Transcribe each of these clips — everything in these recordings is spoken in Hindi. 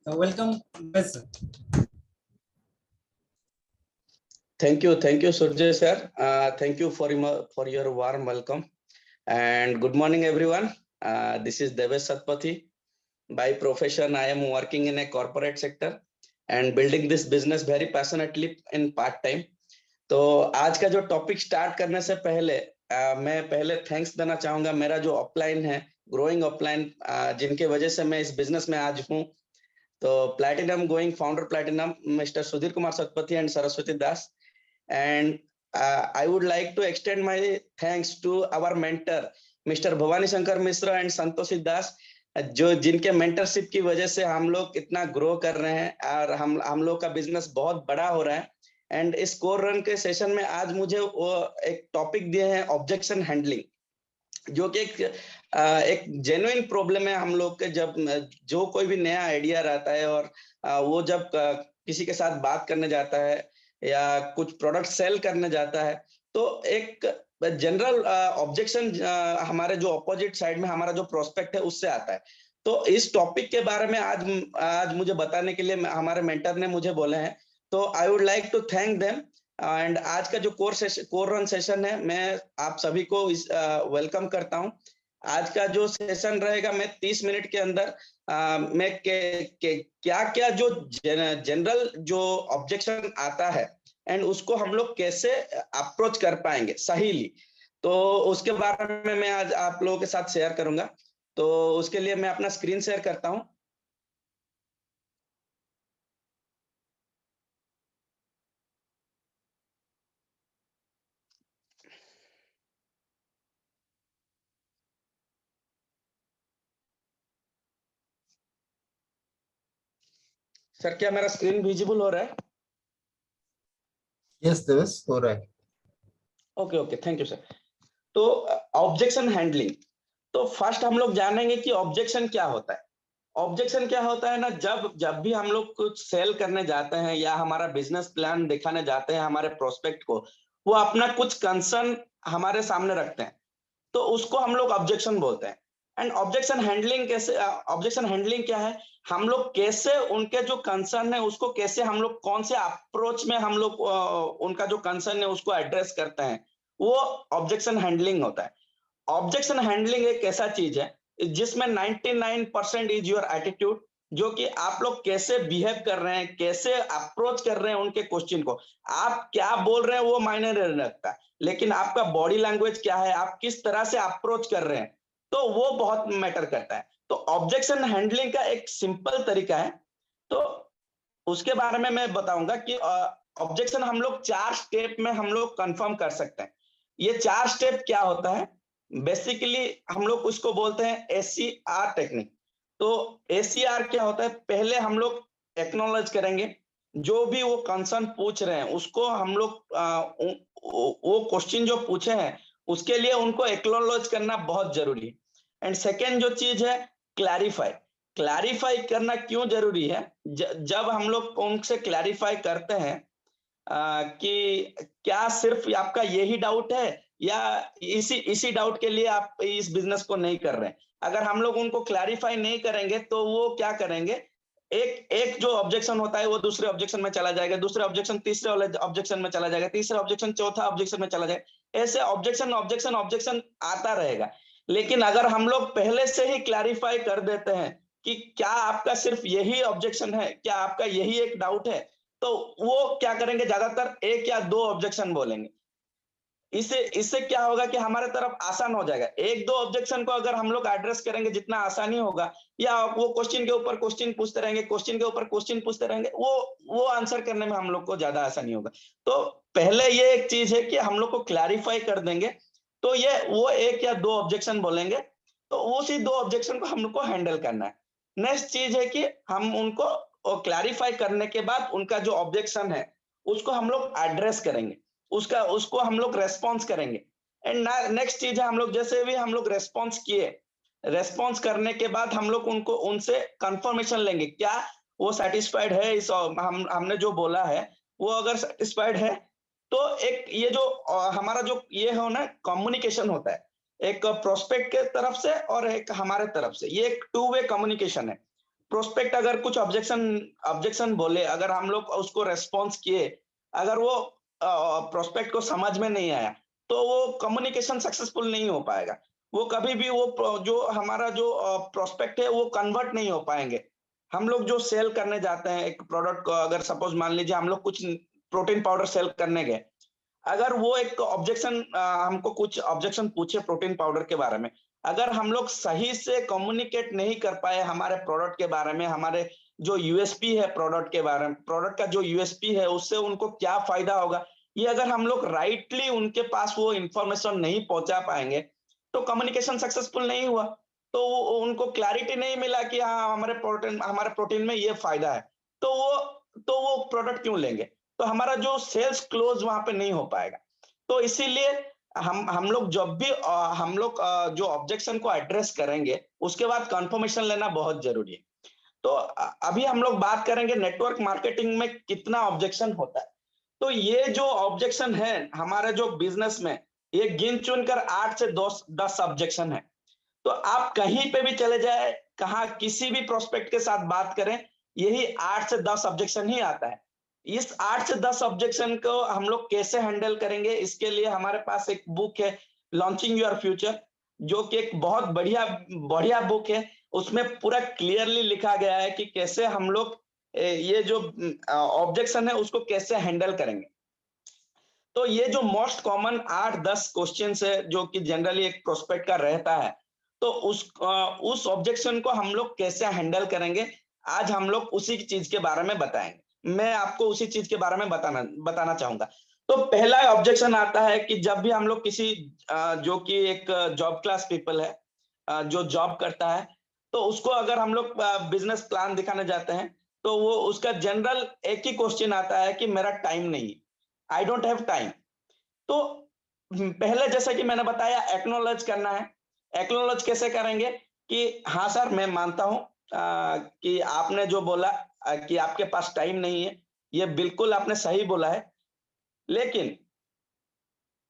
Welcome, sir. Thank you, Surjay sir. Thank you for your warm welcome, and good morning, everyone. This is Devesh Satpathy. By profession, I am working in a corporate sector and building this business very passionately in part time. तो आज का जो टॉपिक स्टार्ट करने से पहले मैं पहले थैंक्स देना चाहूंगा मेरा जो अपलाइन है, ग्रोइंग अपलाइन, जिनके वजह से मैं इस बिजनेस में आज हूँ. तो platinum going founder platinum mister Sudhir Kumar Satpathy and Saraswati Das. And I would like to extend my thanks to our mentor, Mr. Bhavani Shankar Mishra and Santoshi Das, जो जिनके मेंटरशिप की वजह से हम लोग इतना ग्रो कर रहे हैं और हम लोग का बिजनेस बहुत बड़ा हो रहा है. एंड इस कोर रन के सेशन में आज मुझे वो एक टॉपिक दिए हैं, ऑब्जेक्शन हैंडलिंग, जो कि एक जेन्युइन प्रॉब्लम है हम लोग के. जब जो कोई भी नया आइडिया रहता है और वो जब किसी के साथ बात करने जाता है या कुछ प्रोडक्ट सेल करने जाता है, तो एक जनरल ऑब्जेक्शन हमारे जो अपोजिट साइड में हमारा जो प्रोस्पेक्ट है उससे आता है. तो इस टॉपिक के बारे में आज मुझे बताने के लिए हमारे मेंटर ने मुझे बोले हैं. तो I would like to thank them. And आज का जो कोर रन सेशन है, मैं आप सभी को वेलकम करता हूं. आज का जो सेशन रहेगा, मैं 30 मिनट के अंदर मैं क्या जो जनरल जो ऑब्जेक्शन आता है एंड उसको हम लोग कैसे अप्रोच कर पाएंगे सहीली, तो उसके बारे में मैं आज आप लोगों के साथ शेयर करूंगा. तो उसके लिए मैं अपना स्क्रीन शेयर करता हूं. सर, क्या मेरा स्क्रीन विजिबल हो रहा है? Yes, देवेश, हो रहा है. Okay, thank you sir. तो ऑब्जेक्शन हैंडलिंग, तो फर्स्ट हम लोग जानेंगे कि ऑब्जेक्शन क्या होता है. ऑब्जेक्शन क्या होता है ना, जब भी हम लोग कुछ सेल करने जाते हैं या हमारा बिजनेस प्लान दिखाने जाते हैं हमारे प्रोस्पेक्ट को, वो अपना कुछ कंसर्न हमारे सामने रखते हैं, तो उसको हम लोग ऑब्जेक्शन बोलते हैं. एंड ऑब्जेक्शन हैंडलिंग क्या है, हम लोग कैसे उनके जो कंसर्न है उसको कैसे हम लोग कौन से अप्रोच में हम लोग उनका जो कंसर्न है उसको एड्रेस करते हैं, वो ऑब्जेक्शन हैंडलिंग होता है. ऑब्जेक्शन हैंडलिंग एक ऐसा चीज है जिसमें 99% इज योर एटीट्यूड, जो कि आप लोग कैसे बिहेव कर रहे हैं, कैसे अप्रोच कर रहे हैं उनके क्वेश्चन को. आप क्या बोल रहे हैं वो मायने नहीं रखता, लेकिन आपका बॉडी लैंग्वेज क्या है, आप किस तरह से अप्रोच कर रहे हैं, तो वो बहुत मैटर करता है. तो ऑब्जेक्शन हैंडलिंग का एक सिंपल तरीका है, तो उसके बारे में मैं बताऊंगा कि ऑब्जेक्शन हम लोग 4 स्टेप में हम लोग कंफर्म कर सकते हैं. ये 4 स्टेप क्या होता है, बेसिकली हम लोग उसको बोलते हैं एससीआर टेक्निक. तो एससीआर क्या होता है, पहले हम लोग एक्नॉलेज करेंगे जो भी वो कंसर्न पूछ रहे हैं उसको, हम लोग वो क्वेश्चन जो पूछे हैं उसके लिए उनको एक्नॉलेज करना बहुत जरूरी है. एंड सेकेंड जो चीज है, क्लैरिफाई करना क्यों जरूरी है. जब हम लोग उनसे क्लैरिफाई करते हैं कि क्या सिर्फ आपका यही डाउट है या इसी डाउट के लिए आप इस बिजनेस को नहीं कर रहे हैं. अगर हम लोग उनको क्लैरिफाई नहीं करेंगे तो वो क्या करेंगे, एक जो ऑब्जेक्शन होता है वो दूसरे ऑब्जेक्शन में चला जाएगा, दूसरे ऑब्जेक्शन तीसरे ऑब्जेक्शन में चला जाएगा, तीसरा ऑब्जेक्शन चौथा ऑब्जेक्शन में चला जाएगा. ऐसे ऑब्जेक्शन आता रहेगा. लेकिन अगर हम लोग पहले से ही क्लैरिफाई कर देते हैं कि क्या आपका सिर्फ यही ऑब्जेक्शन है, क्या आपका यही एक डाउट है, तो वो क्या करेंगे, ज्यादातर एक या दो ऑब्जेक्शन बोलेंगे. इससे क्या होगा कि हमारे तरफ आसान हो जाएगा. एक दो ऑब्जेक्शन को अगर हम लोग एड्रेस करेंगे जितना आसानी होगा, या वो क्वेश्चन के ऊपर क्वेश्चन पूछते रहेंगे, क्वेश्चन के ऊपर क्वेश्चन पूछते रहेंगे, वो आंसर करने में हम लोग को ज्यादा आसानी होगा. तो पहले ये एक चीज है कि हम लोग को क्लैरिफाई कर देंगे, तो ये वो एक या दो ऑब्जेक्शन बोलेंगे, तो उसी दो ऑब्जेक्शन को हम लोग को हैंडल करना है. नेक्स्ट चीज है कि हम उनको क्लैरिफाई करने के बाद उनका जो ऑब्जेक्शन है उसको हम लोग एड्रेस करेंगे, उसको हम लोग रेस्पॉन्स करेंगे. एंड नेक्स्ट चीज है, हम लोग जैसे भी हम लोग रेस्पॉन्स करने के बाद हम लोग उनसे कंफर्मेशन लेंगे, क्या वो सेटिस्फाइड है इस हमने जो बोला है. वो अगर सेटिस्फाइड है तो एक ये जो हमारा जो ये हो ना कम्युनिकेशन होता है, एक प्रोस्पेक्ट के तरफ से और एक हमारे तरफ से, ये एक 2 वे कम्युनिकेशन है. प्रोस्पेक्ट अगर कुछ ऑब्जेक्शन बोले, अगर हम लोग उसको रेस्पॉन्स किए, अगर वो प्रोस्पेक्ट को समझ में नहीं आया, तो वो कम्युनिकेशन सक्सेसफुल नहीं हो पाएगा। वो कभी भी जो हमारा जो प्रोस्पेक्ट है वो कन्वर्ट नहीं हो पाएंगे। हम लोग जो सेल करने जाते हैं एक प्रोडक्ट को, अगर सपोज मान लीजिए हम लोग कुछ प्रोटीन पाउडर सेल करने गए, अगर वो एक हमको कुछ ऑब्जेक्शन पूछे प्रोटीन पाउडर के बारे में, अगर हम लोग सही से कम्युनिकेट नहीं कर पाए हमारे प्रोडक्ट के बारे में, हमारे जो यूएसपी है प्रोडक्ट के बारे में, प्रोडक्ट का जो यूएसपी है उससे उनको क्या फायदा होगा, ये अगर हम लोग राइटली उनके पास वो इंफॉर्मेशन नहीं पहुंचा पाएंगे, तो कम्युनिकेशन सक्सेसफुल नहीं हुआ। तो उनको क्लैरिटी नहीं मिला कि हाँ हमारे प्रोटीन में ये फायदा है, तो वो प्रोडक्ट क्यों लेंगे? तो हमारा जो सेल्स क्लोज वहां पे नहीं हो पाएगा। तो इसीलिए हम लोग जब भी जो ऑब्जेक्शन को एड्रेस करेंगे, उसके बाद कंफर्मेशन लेना बहुत जरूरी है। तो अभी हम लोग बात करेंगे नेटवर्क मार्केटिंग में कितना ऑब्जेक्शन होता है। तो ये जो ऑब्जेक्शन है हमारे जो बिजनेस में, ये गिन चुन कर 8 से 10 ऑब्जेक्शन है। तो आप कहीं पे भी चले जाए, कहाँ किसी भी प्रोस्पेक्ट के साथ बात करें, यही 8 से 10 ऑब्जेक्शन ही आता है। इस 8 से 10 ऑब्जेक्शन को हम लोग कैसे हैंडल करेंगे, इसके लिए हमारे पास एक बुक है, लॉन्चिंग योर फ्यूचर, जो कि एक बहुत बढ़िया बढ़िया बुक है। उसमें पूरा क्लियरली लिखा गया है कि कैसे हम लोग ये जो ऑब्जेक्शन है उसको कैसे हैंडल करेंगे। तो ये जो मोस्ट कॉमन 8-10 क्वेश्चंस है जो कि जनरली एक प्रोस्पेक्ट का रहता है, तो उस ऑब्जेक्शन को हम लोग कैसे हैंडल करेंगे, आज हम लोग उसी चीज के बारे में बताएंगे। मैं आपको उसी चीज के बारे में बताना चाहूंगा। तो पहला ऑब्जेक्शन आता है कि जब भी हम लोग किसी जो कि एक जॉब क्लास पीपल है, जो जॉब करता है, तो उसको अगर हम लोग बिजनेस प्लान दिखाने जाते हैं, तो वो उसका जनरल एक ही क्वेश्चन आता है कि मेरा टाइम नहीं, आई डोंट हैव टाइम। तो पहले जैसा कि मैंने बताया, एक्नॉलेज करना है। एक्नॉलेज कैसे करेंगे कि हाँ सर, मैं मानता हूं कि आपने जो बोला कि आपके पास टाइम नहीं है, ये बिल्कुल आपने सही बोला है। लेकिन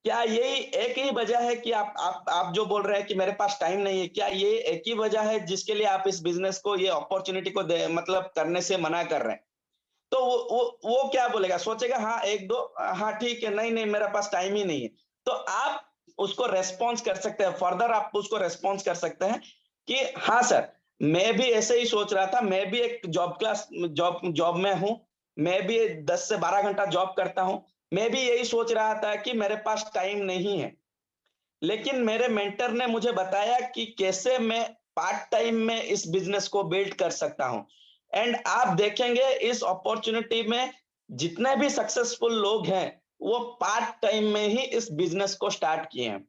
क्या यही एक ही वजह है कि आप जो बोल रहे हैं कि मेरे पास टाइम नहीं है, क्या ये एक ही वजह है जिसके लिए आप इस बिजनेस को, ये अपॉर्चुनिटी को मतलब करने से मना कर रहे हैं? तो वो क्या बोलेगा, सोचेगा हाँ एक दो, हाँ ठीक है, नहीं नहीं मेरे पास टाइम ही नहीं है। तो आप उसको रेस्पॉन्स कर सकते हैं, फर्दर आप उसको रेस्पॉन्स कर सकते हैं कि हाँ सर, मैं भी ऐसे ही सोच रहा था, मैं भी एक जॉब में हूँ, मैं भी 10 से 12 घंटा जॉब करता हूँ, मैं भी यही सोच रहा था कि मेरे पास टाइम नहीं है। लेकिन मेरे मेंटर ने मुझे बताया कि कैसे मैं पार्ट टाइम में इस बिजनेस को बिल्ड कर सकता हूं। एंड आप देखेंगे इस अपॉर्चुनिटी में जितने भी सक्सेसफुल लोग हैं, वो पार्ट टाइम में ही इस बिजनेस को स्टार्ट किए हैं।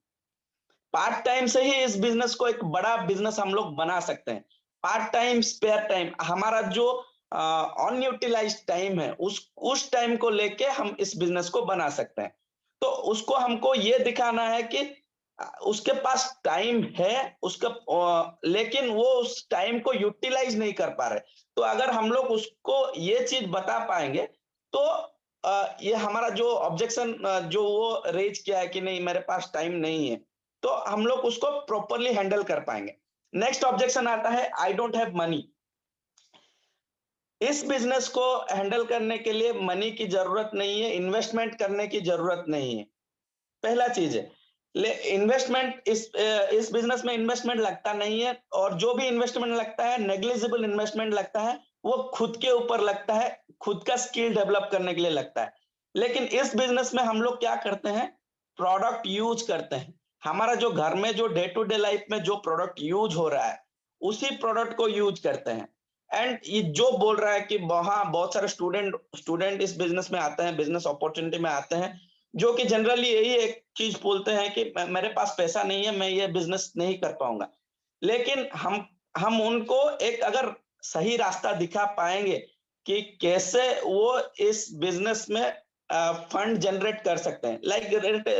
पार्ट टाइम से ही इस बिजनेस को एक बड़ा बिजनेस हम लोग बना सकते हैं। पार्ट टाइम, स्पेयर टाइम, हमारा जो अनयूटिलाइज्ड टाइम है, उस टाइम को लेके हम इस बिजनेस को बना सकते हैं। तो उसको हमको ये दिखाना है कि उसके पास टाइम है, लेकिन वो उस टाइम को यूटिलाइज नहीं कर पा रहे। तो अगर हम लोग उसको ये चीज बता पाएंगे, तो ये हमारा जो ऑब्जेक्शन जो वो रेज किया है कि नहीं मेरे पास टाइम नहीं है, तो हम लोग उसको प्रॉपरली हैंडल कर पाएंगे। नेक्स्ट ऑब्जेक्शन आता है, आई डोंट हैव मनी। इस बिजनेस को हैंडल करने के लिए मनी की जरूरत नहीं है, इन्वेस्टमेंट करने की जरूरत नहीं है। पहला चीज है, इन्वेस्टमेंट इस बिजनेस में इन्वेस्टमेंट लगता नहीं है, और जो भी इन्वेस्टमेंट लगता है, नेग्लिजिबल इन्वेस्टमेंट लगता है, वो खुद के ऊपर लगता है, खुद का स्किल डेवलप करने के लिए लगता है। लेकिन इस बिजनेस में हम लोग क्या करते हैं, प्रोडक्ट यूज करते हैं। हमारा जो घर में जो डे टू डे लाइफ में जो प्रोडक्ट यूज हो रहा है, उसी प्रोडक्ट को यूज करते हैं। एंड ये जो बोल रहा है कि वहां बहुत सारे स्टूडेंट इस बिजनेस में आते हैं, बिजनेस अपॉर्चुनिटी में आते हैं, जो कि जनरली यही एक चीज बोलते हैं कि मेरे पास पैसा नहीं है, मैं ये बिजनेस नहीं कर पाऊंगा। लेकिन हम उनको एक अगर सही रास्ता दिखा पाएंगे कि कैसे वो इस बिजनेस में फंड जनरेट कर सकते हैं, लाइक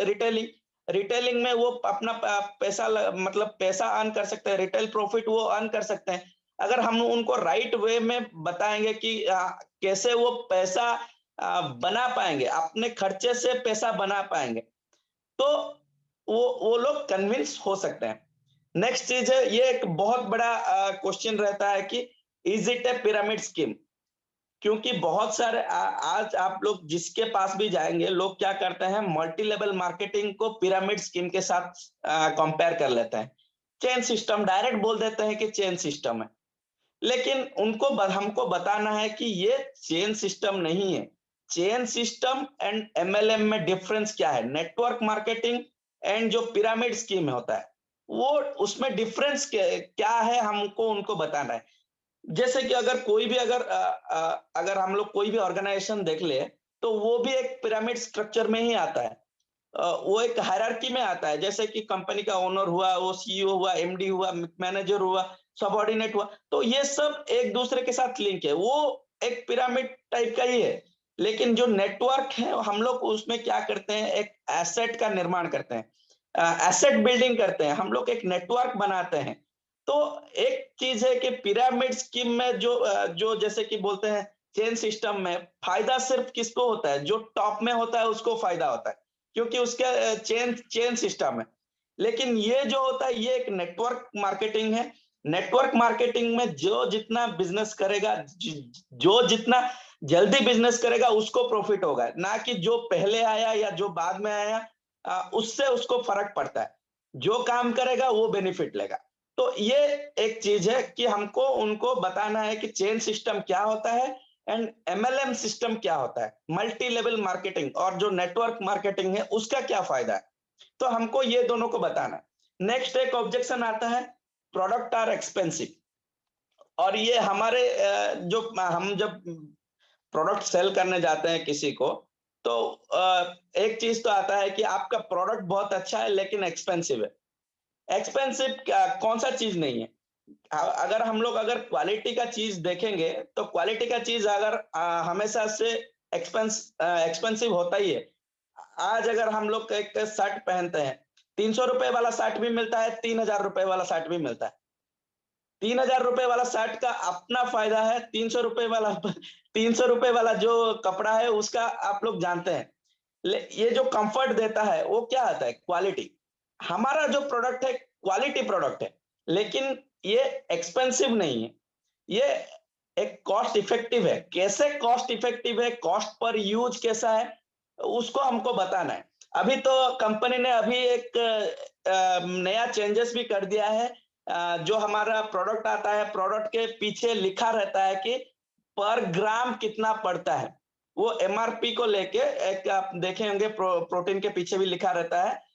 रिटेलिंग रिटेलिंग में वो अपना पैसा मतलब पैसा अर्न कर सकते हैं, रिटेल प्रॉफिट वो अर्न कर सकते हैं। अगर हम उनको राइट वे में बताएंगे कि कैसे वो पैसा बना पाएंगे, अपने खर्चे से पैसा बना पाएंगे, तो वो लोग कन्विंस हो सकते हैं। नेक्स्ट चीज है, ये एक बहुत बड़ा क्वेश्चन रहता है कि is it A pyramid scheme? क्योंकि बहुत सारे आज आप लोग जिसके पास भी जाएंगे, लोग क्या करते हैं, मल्टी लेवल मार्केटिंग को पिरामिड स्कीम के साथ कंपेयर कर लेते हैं। चेन सिस्टम डायरेक्ट बोल देते हैं कि चेन सिस्टम है, लेकिन हमको बताना है कि ये चेन सिस्टम नहीं है। चेन सिस्टम एंड एमएलएम में डिफरेंस क्या है? नेटवर्क मार्केटिंग एंड जो पिरामिड स्कीम होता है, वो उसमें डिफरेंस क्या है, हमको उनको बताना है। जैसे कि अगर हम लोग कोई भी ऑर्गेनाइजेशन देख ले, तो वो भी एक पिरामिड स्ट्रक्चर में ही आता है। वो एक हायरार्की में आता है, जैसे कि कंपनी का ओनर हुआ, वो सीईओ हुआ, एमडी हुआ, मैनेजर हुआ, सबऑर्डिनेट हुआ, तो ये सब एक दूसरे के साथ लिंक है, वो एक पिरामिड टाइप का ही है। लेकिन जो नेटवर्क है, हम लोग उसमें क्या करते हैं, एक एसेट का निर्माण करते हैं, एसेट बिल्डिंग करते हैं, हम लोग एक नेटवर्क बनाते हैं। तो एक चीज है कि पिरामिड स्कीम में जो जैसे कि बोलते हैं, चेन सिस्टम में फायदा सिर्फ किसको होता है? जो टॉप में होता है उसको फायदा होता है, क्योंकि उसका चेन चेन सिस्टम है। लेकिन ये जो होता है, ये एक नेटवर्क मार्केटिंग है। नेटवर्क मार्केटिंग में जो जितना बिजनेस करेगा, जो जितना जल्दी बिजनेस करेगा, उसको प्रॉफिट होगा, ना कि जो पहले आया या जो बाद में आया, उससे उसको फर्क पड़ता है। जो काम करेगा वो बेनिफिट लेगा। तो ये एक चीज है कि हमको उनको बताना है कि चेन सिस्टम क्या होता है एंड एमएलएम सिस्टम क्या होता है, मल्टी लेवल मार्केटिंग, और जो नेटवर्क मार्केटिंग है उसका क्या फायदा है। तो हमको ये दोनों को बताना है। नेक्स्ट एक ऑब्जेक्शन आता है, प्रोडक्ट आर एक्सपेंसिव। और ये हमारे जो हम जब प्रोडक्ट सेल करने जाते हैं किसी को, तो एक चीज तो आता है कि आपका प्रोडक्ट बहुत अच्छा है लेकिन एक्सपेंसिव है। एक्सपेंसिव कौन सा चीज नहीं है? अगर हम लोग अगर क्वालिटी का चीज देखेंगे, तो क्वालिटी का चीज अगर हमेशा से एक्सपेंसिव होता ही है। आज अगर हम लोग एक शर्ट पहनते हैं, 300 रुपए वाला शर्ट भी मिलता है, 3000 रुपए वाला शर्ट भी मिलता है। 3000 रुपए वाला शर्ट का अपना फायदा है, 300 रुपए वाला 300 रुपए वाला जो कपड़ा है उसका आप लोग जानते हैं। ये जो कंफर्ट देता है वो क्या आता है? क्वालिटी। हमारा जो प्रोडक्ट है क्वालिटी प्रोडक्ट है, लेकिन ये एक्सपेंसिव नहीं है, ये एक कॉस्ट इफेक्टिव है। कैसे कॉस्ट इफेक्टिव है, कॉस्ट पर यूज कैसा है, उसको हमको बताना है। अभी तो कंपनी ने अभी एक नया चेंजेस भी कर दिया है। जो हमारा प्रोडक्ट आता है, प्रोडक्ट के पीछे लिखा रहता है कि पर ग्राम कितना पड़ता है। वो एमआरपी को लेके एक आप देखे होंगे, प्रोटीन के पीछे भी लिखा रहता है,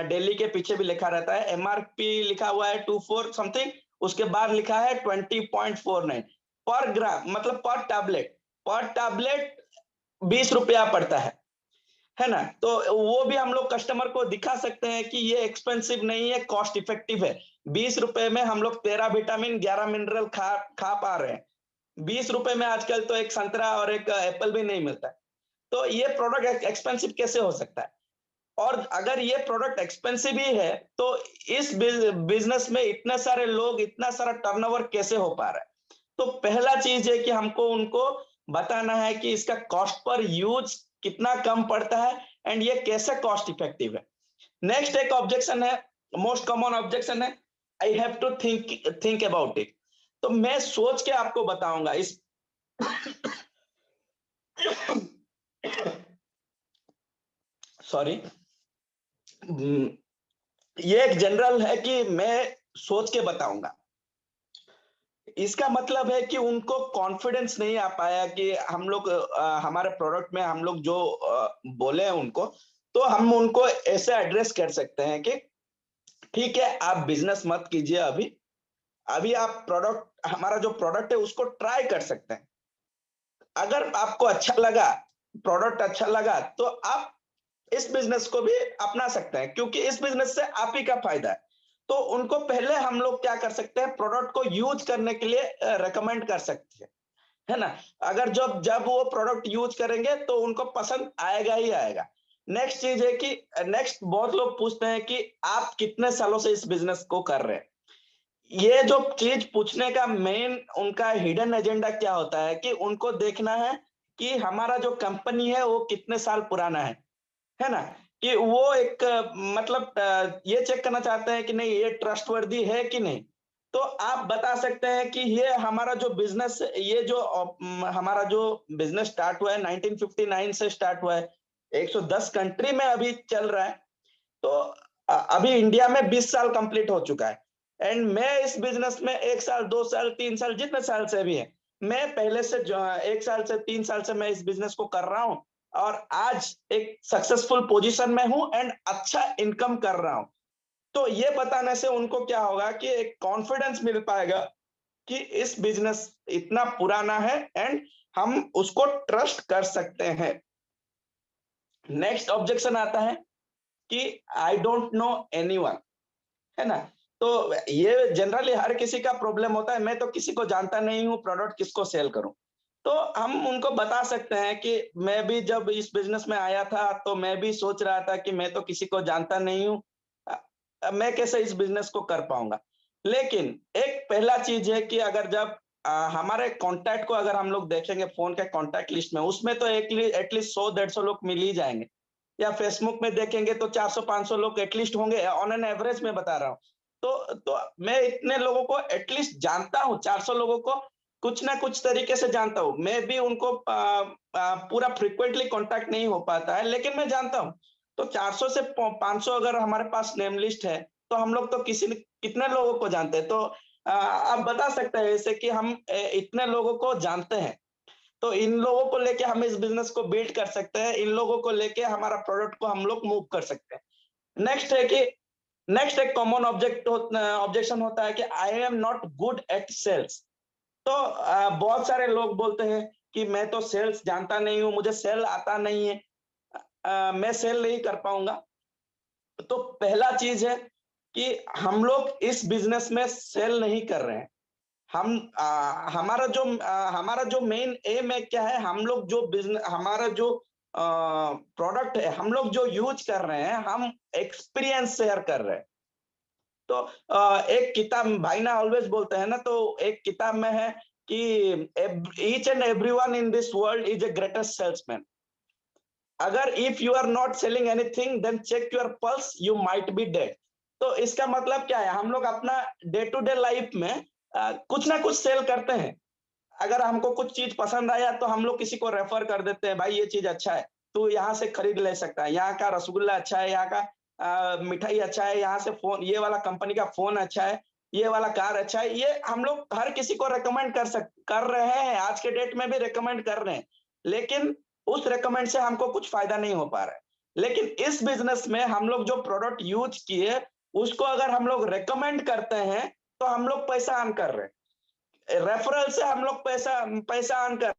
डेली के पीछे भी लिखा रहता है। एमआरपी लिखा हुआ है 24 समथिंग, उसके बाद लिखा है 20.49 पर ग्राम, मतलब पर टैबलेट 20 रुपया पड़ता है ना? तो वो भी हम लोग कस्टमर को दिखा सकते हैं कि ये एक्सपेंसिव नहीं है, कॉस्ट इफेक्टिव है। 20 रुपए में हम लोग 13 विटामिन 11 मिनरल खा पा रहे हैं। 20 रुपए में आजकल तो एक संतरा और एक एप्पल भी नहीं मिलता है। तो ये प्रोडक्ट एक्सपेंसिव कैसे हो सकता है? और अगर ये प्रोडक्ट एक्सपेंसिव ही है, तो इस बिजनेस में इतने सारे लोग, इतना सारा टर्नओवर कैसे हो पा रहा है? तो पहला चीज है कि हमको उनको बताना है कि इसका कॉस्ट पर यूज कितना कम पड़ता है एंड ये कैसे कॉस्ट इफेक्टिव है। नेक्स्ट एक ऑब्जेक्शन है, मोस्ट कॉमन ऑब्जेक्शन है, I have to think about it. तो मैं सोच के आपको बताऊंगा इस सॉरी, ये एक जनरल है कि मैं सोच के बताऊंगा। इसका मतलब है कि उनको कॉन्फिडेंस नहीं आ पाया कि हम लोग हमारे प्रोडक्ट में हम लोग जो बोले हैं उनको, तो हम उनको ऐसे एड्रेस कर सकते हैं कि ठीक है, आप बिजनेस मत कीजिए अभी, अभी आप प्रोडक्ट, हमारा जो प्रोडक्ट है उसको ट्राई कर सकते हैं। अगर आपको अच्छा लगा, प्रोडक्ट अच्छा लगा, तो आप इस बिजनेस को भी अपना सकते हैं, क्योंकि इस बिजनेस से आप ही का फायदा है। तो उनको पहले हम लोग क्या कर सकते हैं, प्रोडक्ट को यूज करने के लिए रेकमेंड कर सकते हैं, है ना? अगर जब जब वो प्रोडक्ट यूज करेंगे तो उनको पसंद आएगा ही आएगा। नेक्स्ट चीज है कि नेक्स्ट बहुत लोग पूछते हैं कि आप कितने सालों से इस बिजनेस को कर रहे हैं। ये जो चीज पूछने का मेन उनका हिडन एजेंडा क्या होता है कि उनको देखना है कि हमारा जो कंपनी है वो कितने साल पुराना है ना? कि वो एक मतलब ये चेक करना चाहते हैं कि नहीं, ये ट्रस्टवर्दी है कि नहीं। तो आप बता सकते हैं कि ये हमारा जो बिजनेस, ये जो हमारा जो बिजनेस स्टार्ट हुआ है 1959 से स्टार्ट हुआ है, 110 कंट्री में अभी चल रहा है। तो अभी इंडिया में 20 साल कंप्लीट हो चुका है। एंड मैं इस बिजनेस में 1 साल, 2 साल, 3 साल, जितने साल से भी है, मैं पहले से जो 1 साल से 3 साल से मैं इस बिजनेस को कर रहा हूँ और आज एक सक्सेसफुल पोजीशन में हूँ एंड अच्छा इनकम कर रहा हूँ। तो ये बताने से उनको क्या होगा कि एक कॉन्फिडेंस मिल पाएगा कि इस बिजनेस इतना पुराना है एंड हम उसको ट्रस्ट कर सकते हैं। नेक्स्ट ऑब्जेक्शन आता है कि आई डोंट नो एनीवन, है ना? तो ये जनरली हर किसी का प्रॉब्लम होता है, मैं तो किसी को जानता नहीं हूँ, प्रोडक्ट किसको सेल करूँ? तो हम उनको बता सकते हैं कि मैं भी जब इस बिज़नेस में आया था, तो मैं भी सोच रहा था कि मैं तो किसी को जानता नहीं हूँ। मैं कैसे इस बिज़नेस को कर पाऊँगा? लेकिन एक पहला चीज़ है कि अगर जब हमारे कॉन्टैक्ट को अगर हम लोग देखेंगे फ़ोन के कॉन्टैक्ट लिस्ट में, उसमें तो एटलीस्ट 100 150 लोग मिल ही जाएँगे। या फेसबुक में देखेंगे तो 400-500 लोग एटलीस्ट होंगे, ऑन एन एवरेज मैं बता रहा हूँ। तो मैं इतने लोगों को एटलीस्ट जानता हूँ, 400 लोगों को कुछ ना कुछ तरीके से जानता हूँ। मैं भी उनको पूरा फ्रीक्वेंटली कॉन्टैक्ट नहीं हो पाता है, लेकिन मैं जानता हूँ। तो 400 से प 500 अगर हमारे पास नेम लिस्ट है, तो हम लोग तो किसी न कितने लोगों को जानते हैं। तो आप बता सकते हैं ऐसे कि हम इतने लोगों को जानते हैं। तो इन लोगों को लेके हम इस बिज़नेस को बिल्ड कर सकते हैं, इन लोगों को लेके हमारा प्रोडक्ट को हम लोग मूव कर सकते हैं। नेक्स्ट है कि नेक्स्ट एक कॉमन ऑब्जेक्शन होता है कि I am not good at sales. तो बहुत सारे लोग बोलते हैं कि मैं तो सेल्स जानता नहीं हूँ, मुझे सेल आता नहीं है, मैं सेल नहीं कर पाऊँगा। तो पहला चीज़ है कि हम लोग इस बिज़नेस में सेल नहीं कर रहे हैं। हमारा जो मेन एम है क्या है, हम लोग जो हमारा जो प्रोडक्ट है, हम लोग जो यूज कर रहे हैं, हम एक्सपीरियंस शेयर कर रहे हैं। तो एक किताब भाईना ऑलवेज बोलते हैं ना, तो एक किताब में है कि each and everyone in this world is a greatest salesman. अगर if you are not selling anything then check your pulse, you might be dead. तो इसका मतलब क्या है, हम लोग अपना डे टू डे लाइफ में कुछ ना कुछ सेल करते हैं। अगर हमको कुछ चीज पसंद आया तो हम लोग किसी को रेफर कर देते हैं, भाई ये चीज अच्छा है, तू यहाँ से खरीद ले सकता है, यहाँ का रसगुल्ला अच्छा है, यहाँ का मिठाई अच्छा है, यहाँ से फोन, ये वाला कंपनी का फोन अच्छा है, ये वाला कार अच्छा है। ये हम लोग हर किसी को रेकमेंड कर रहे हैं, आज के डेट में भी रेकमेंड कर रहे हैं, लेकिन उस रेकमेंड से हमको कुछ फायदा नहीं हो पा रहा है। लेकिन इस बिजनेस में हम लोग जो प्रोडक्ट यूज किए, उसको अगर हम लोग रेकमेंड करते हैं, तो हम लोग पैसा अर्न कर रहे हैं। रेफरल से हम लोग पैसा पैसा अर्न कर,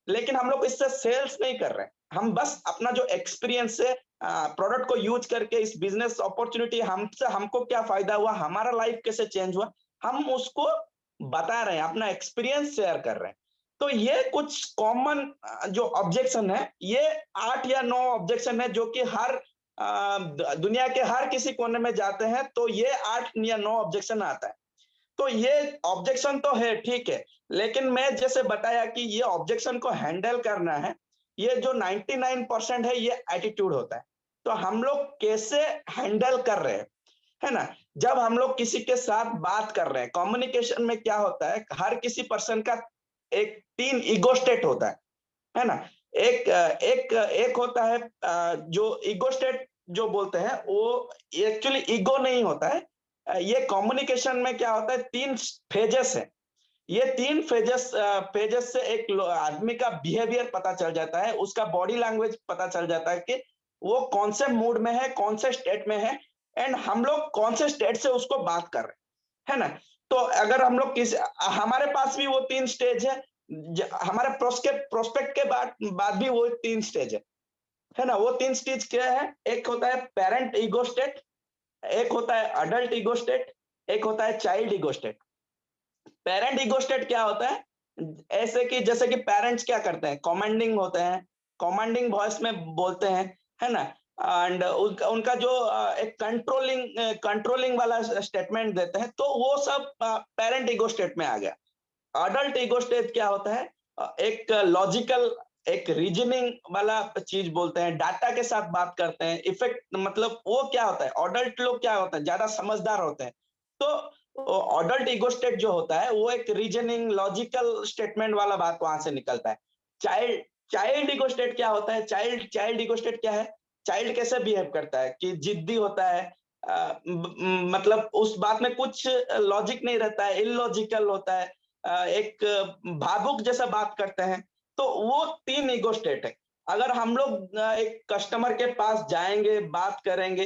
लेकिन हम लोग इससे सेल्स नहीं कर रहे हैं। हम बस अपना जो एक्सपीरियंस है, प्रोडक्ट को यूज करके इस बिजनेस अपॉर्चुनिटी हमसे हमको क्या फायदा हुआ, हमारा लाइफ कैसे चेंज हुआ, हम उसको बता रहे हैं, अपना एक्सपीरियंस शेयर कर रहे हैं। तो ये कुछ कॉमन जो ऑब्जेक्शन है, ये 8 या 9 ऑब्जेक्शन है जो कि हर दुनिया के हर किसी कोने में जाते हैं, तो ये 8 या 9 ऑब्जेक्शन आता है। तो ये ऑब्जेक्शन तो है, ठीक है, लेकिन मैं जैसे बताया कि ये ऑब्जेक्शन को हैंडल करना है, ये जो 99% है ये एटीट्यूड होता है। तो हम लोग कैसे हैंडल कर रहे हैं, है ना? जब हम लोग किसी के साथ बात कर रहे हैं, कम्युनिकेशन में क्या होता है, हर किसी पर्सन का एक 3 ईगो स्टेट होता है ना? एक होता है जो ईगो स्टेट जो बोलते हैं, वो एक्चुअली ईगो नहीं होता है। ये कम्युनिकेशन में क्या होता है, 3 फेजेस है। ये 3 फेजेस से एक आदमी का बिहेवियर पता चल जाता है, उसका बॉडी लैंग्वेज पता चल जाता है कि वो कौन से मूड में है, कौन से स्टेट में है एंड हम लोग कौन से स्टेट से उसको बात कर रहे हैं, है ना? तो अगर हम लोग हमारे पास भी वो 3 स्टेज है, हमारे प्रोस्पेक्ट के बाद भी वो 3 स्टेज है ना? वो 3 स्टेज क्या है? एक होता है पेरेंट ईगो स्टेट, एक होता है अडल्ट ईगो स्टेट, एक होता है child ego state. Parent ego state क्या होता है? ऐसे कि जैसे कि पेरेंट्स क्या करते हैं, कमांडिंग होते हैं, कमांडिंग वॉइस में बोलते हैं, है ना? एंड उनका उनका जो एक कंट्रोलिंग वाला स्टेटमेंट देते हैं, तो वो सब पेरेंट ईगो स्टेट में आ गया। अडल्ट ईगो स्टेज क्या होता है? एक लॉजिकल, एक रीजनिंग वाला चीज बोलते हैं, डाटा के साथ बात करते हैं, इफेक्ट मतलब वो क्या होता है, अडल्ट लोग क्या होते हैं, ज्यादा समझदार होते हैं। तो अडल्ट ईगो स्टेट जो होता है वो एक रीजनिंग लॉजिकल स्टेटमेंट वाला बात वहां से निकलता है। चाइल्ड चाइल्ड ईगो स्टेट क्या होता है? चाइल्ड ईगो स्टेट क्या है? चाइल्ड कैसे बिहेव करता है कि जिद्दी होता है, मतलब उस बात में कुछ लॉजिक नहीं रहता है, इलॉजिकल होता है, एक भावुक जैसा बात करते हैं। तो वो 3 ईगो स्टेट है। अगर हम लोग एक कस्टमर के पास जाएंगे, बात करेंगे,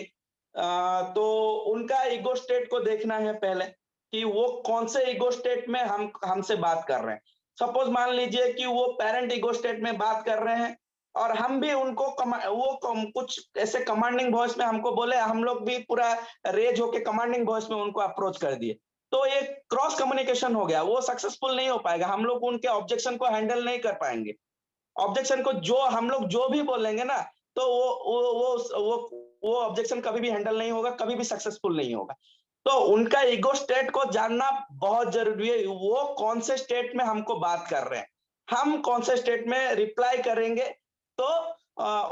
तो उनका ईगो स्टेट को देखना है पहले कि वो कौन से ईगो स्टेट में हमसे बात कर रहे हैं। सपोज मान लीजिए कि वो पेरेंट ईगो स्टेट में बात कर रहे हैं और हम भी उनको कुछ ऐसे कमांडिंग वॉइस में हमको बोले, हम लोग भी पूरा रेज होके कमांडिंग वॉइस में उनको अप्रोच कर दिए। तो ये क्रॉस कम्युनिकेशन हो गया, वो सक्सेसफुल नहीं हो पाएगा। हम लोग उनके ऑब्जेक्शन को हैंडल नहीं कर पाएंगे। ऑब्जेक्शन को जो हम लोग जो भी बोलेंगे ना, तो वो ऑब्जेक्शन कभी भी हैंडल नहीं होगा, कभी भी सक्सेसफुल नहीं होगा। तो उनका ईगो स्टेट को जानना बहुत जरूरी है। वो कौन से स्टेट में हमको बात कर रहे हैं, हम कौन से स्टेट में रिप्लाई करेंगे, तो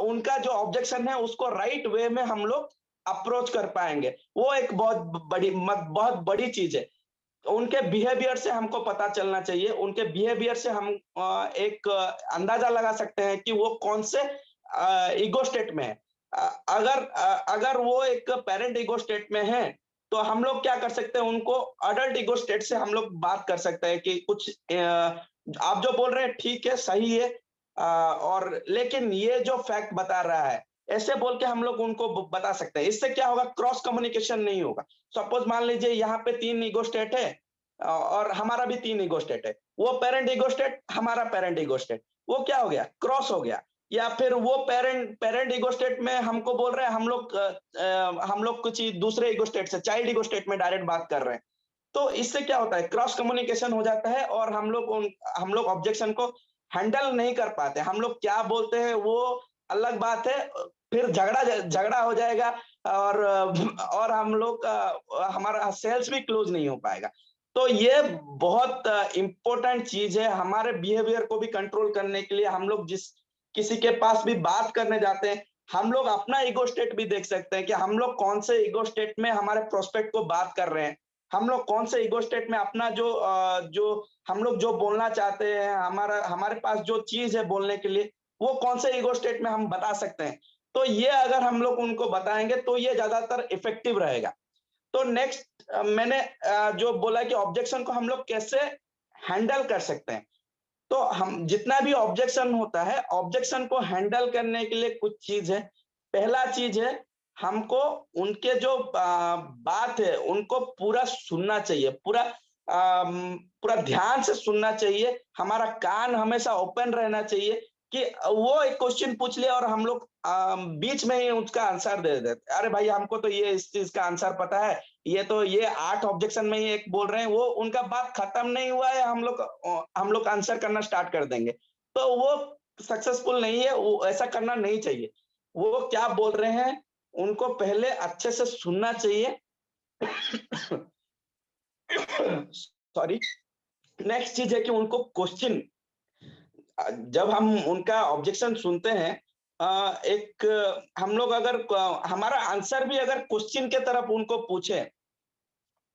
उनका जो ऑब्जेक्शन है उसको राइट वे में हम लोग अप्रोच कर पाएंगे। वो एक बहुत बड़ी चीज है। उनके बिहेवियर से हमको पता चलना चाहिए। उनके बिहेवियर से हम एक अंदाजा लगा सकते हैं कि वो कौन से ईगो स्टेट में है। अगर वो एक पेरेंट ईगो स्टेट में है, तो हम लोग क्या कर सकते हैं, उनको अडल्ट ईगो स्टेट से हम लोग बात कर सकते हैं कि कुछ आप जो बोल रहे हैं ठीक है, सही है, और लेकिन ये जो फैक्ट बता रहा है, ऐसे बोल के हम लोग उनको बता सकते हैं। इससे क्या होगा, क्रॉस कम्युनिकेशन नहीं होगा। सपोज मान लीजिए यहाँ पे 3 ईगो स्टेट है, और हमारा भी 3 ईगो स्टेट है। वो पेरेंट ईगो स्टेट, हमारा पेरेंट ईगो स्टेट, वो क्या हो गया, क्रॉस हो गया। या फिर वो पेरेंट पेरेंट ईगो स्टेट में हमको बोल रहे हैं, हम लोग कुछ दूसरे ईगो स्टेट से चाइल्ड ईगो स्टेट में डायरेक्ट बात कर रहे हैं। तो इससे क्या होता है, क्रॉस कम्युनिकेशन हो जाता है और हम लोग ऑब्जेक्शन को हैंडल नहीं कर पाते। हम लोग क्या बोलते हैं वो अलग बात है, फिर झगड़ा हो जाएगा, और हम लोग का हमारा सेल्स भी क्लोज नहीं हो पाएगा। तो ये बहुत इम्पोर्टेंट चीज है हमारे बिहेवियर को भी कंट्रोल करने के लिए। हम लोग जिस किसी के पास भी बात करने जाते हैं, हम लोग अपना ईगो स्टेट भी देख सकते हैं कि हम लोग कौन से ईगो स्टेट में हमारे प्रोस्पेक्ट को बात कर रहे हैं। हम लोग कौन से ईगो स्टेट में अपना जो हम लोग जो बोलना चाहते हैं, हमारे पास जो चीज है बोलने के लिए, वो कौन से ईगो स्टेट में हम बता सकते हैं। तो ये अगर हम लोग उनको बताएंगे तो ये ज्यादातर इफेक्टिव रहेगा। तो नेक्स्ट मैंने जो बोला कि ऑब्जेक्शन को हम लोग कैसे हैंडल कर सकते हैं। तो हम जितना भी ऑब्जेक्शन होता है, ऑब्जेक्शन को हैंडल करने के लिए कुछ चीज है। पहला चीज है, हमको उनके जो बात है उनको पूरा सुनना चाहिए, पूरा ध्यान से सुनना चाहिए। हमारा कान हमेशा ओपन रहना चाहिए कि वो एक क्वेश्चन पूछ लिया और हम लोग बीच में ही उसका आंसर दे देते, अरे भाई हमको तो ये इस चीज का आंसर पता है, ये 8 ऑब्जेक्शन में ही एक बोल रहे हैं, वो उनका बात खत्म नहीं हुआ है, हम लोग आंसर करना स्टार्ट कर देंगे। तो वो सक्सेसफुल नहीं है, वो ऐसा करना नहीं चाहिए। वो क्या बोल रहे हैं उनको पहले अच्छे से सुनना चाहिए। सॉरी। नेक्स्ट चीज है कि उनको क्वेश्चन, जब हम उनका ऑब्जेक्शन सुनते हैं, एक हम लोग अगर हमारा आंसर भी अगर क्वेश्चन के तरफ उनको पूछे,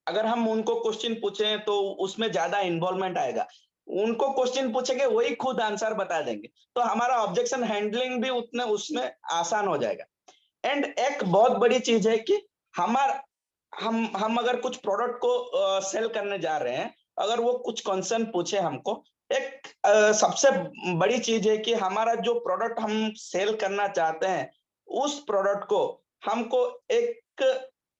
अगर हम उनको क्वेश्चन पूछे तो उसमें ज्यादा इन्वॉल्वमेंट आएगा। उनको क्वेश्चन पूछेंगे, वही खुद आंसर बता देंगे, तो हमारा ऑब्जेक्शन हैंडलिंग भी उतने उसमें आसान हो जाएगा। एंड एक बहुत बड़ी चीज है कि हमार हम अगर कुछ प्रोडक्ट को सेल करने जा रहे हैं, अगर वो कुछ कंसर्न पूछे हमको, एक सबसे बड़ी चीज है कि हमारा जो प्रोडक्ट हम सेल करना चाहते हैं, उस प्रोडक्ट को हमको एक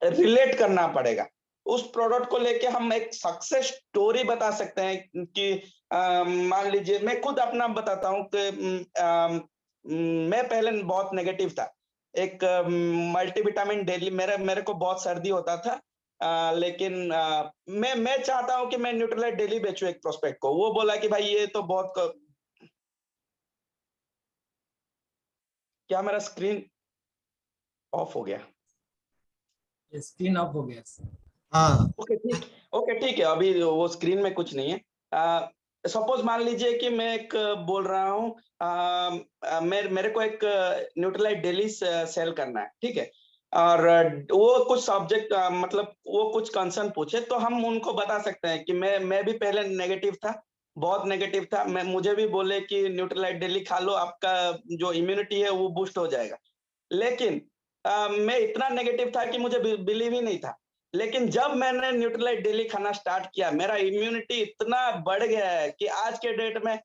रिलेट करना पड़ेगा। उस प्रोडक्ट को लेके हम एक सक्सेस स्टोरी बता सकते हैं कि मान लीजिए मैं खुद अपना बताता हूँ कि मैं पहले बहुत नेगेटिव था। एक मल्टीविटामिन डेली मेरे मेरे को बहुत सर्दी होता था, लेकिन मैं चाहता हूं कि मैं न्यूट्रीलाइट डेली बेचूं एक प्रोस्पेक्ट को। वो बोला कि भाई ये तो क्या मेरा स्क्रीन ऑफ हो गया? स्क्रीन ऑफ हो गया। हाँ, ओके ठीक है, अभी वो स्क्रीन में कुछ नहीं है। सपोज मान लीजिए कि मैं एक बोल रहा हूँ, मेरे को एक न्यूट्रीलाइट डेली सेल करना है, ठीक है। और वो कुछ सब्जेक्ट मतलब वो कुछ कंसर्न पूछे तो हम उनको बता सकते हैं कि मैं भी पहले नेगेटिव था, बहुत नेगेटिव था। मुझे भी बोले कि न्यूट्रलाइट डेली खा लो, आपका जो इम्यूनिटी है वो बूस्ट हो जाएगा। लेकिन मैं इतना नेगेटिव था कि मुझे बिलीव ही नहीं था। लेकिन जब मैंने न्यूट्रलाइट डेली खाना स्टार्ट किया, मेरा इम्यूनिटी इतना बढ़ गया है कि आज के डेट में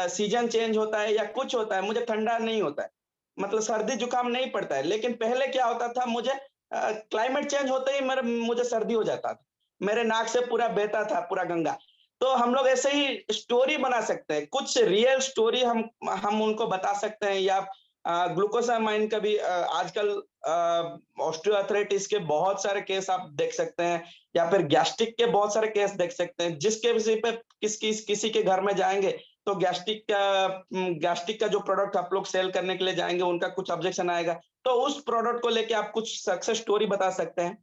सीजन चेंज होता है या कुछ होता है, मुझे ठंडा नहीं होता है। मतलब सर्दी जुकाम नहीं पड़ता है। लेकिन पहले क्या होता था, मुझे क्लाइमेट चेंज होते ही मुझे सर्दी हो जाता था। मेरे नाक से पूरा बहता था पूरा गंगा। तो हम लोग ऐसे ही स्टोरी बना सकते हैं, कुछ रियल स्टोरी हम उनको बता सकते हैं। या ग्लूकोसामाइन का भी आजकल ऑस्टियोआर्थराइटिस के बहुत सारे केस आप देख सकते हैं, या फिर गैस्ट्रिक के बहुत सारे केस देख सकते हैं, जिसके विषय पे किसी के घर में जाएंगे तो गैस्ट्रिक का जो प्रोडक्ट आप लोग सेल करने के लिए जाएंगे, उनका कुछ ऑब्जेक्शन आएगा, तो उस प्रोडक्ट को लेके आप कुछ सक्सेस स्टोरी बता सकते हैं।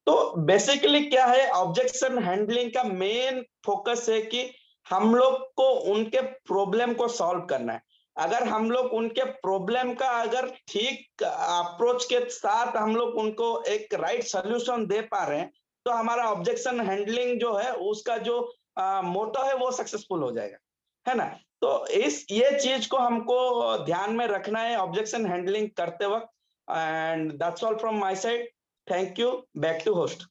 तो बेसिकली क्या है, ऑब्जेक्शन हैंडलिंग का मेन फोकस है कि हम लोग को उनके प्रॉब्लम को सॉल्व करना है। अगर हम लोग उनके प्रॉब्लम का अगर ठीक अप्रोच के साथ हम लोग उनको एक राइट सॉल्यूशन दे पा रहे हैं, तो हमारा ऑब्जेक्शन हैंडलिंग जो है उसका जो मोटो है वो सक्सेसफुल हो जाएगा, है ना। तो ये चीज को हमको ध्यान में रखना है ऑब्जेक्शन हैंडलिंग करते वक्त। And that's all from my side. Thank you. Back to host.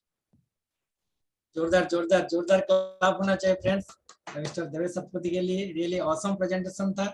जोरदार जोरदार जोरदार क्लैप होना चाहिए फ्रेंड्स मिस्टर देवेश सतपथी के लिए। रियली ऑसम प्रेजेंटेशन था।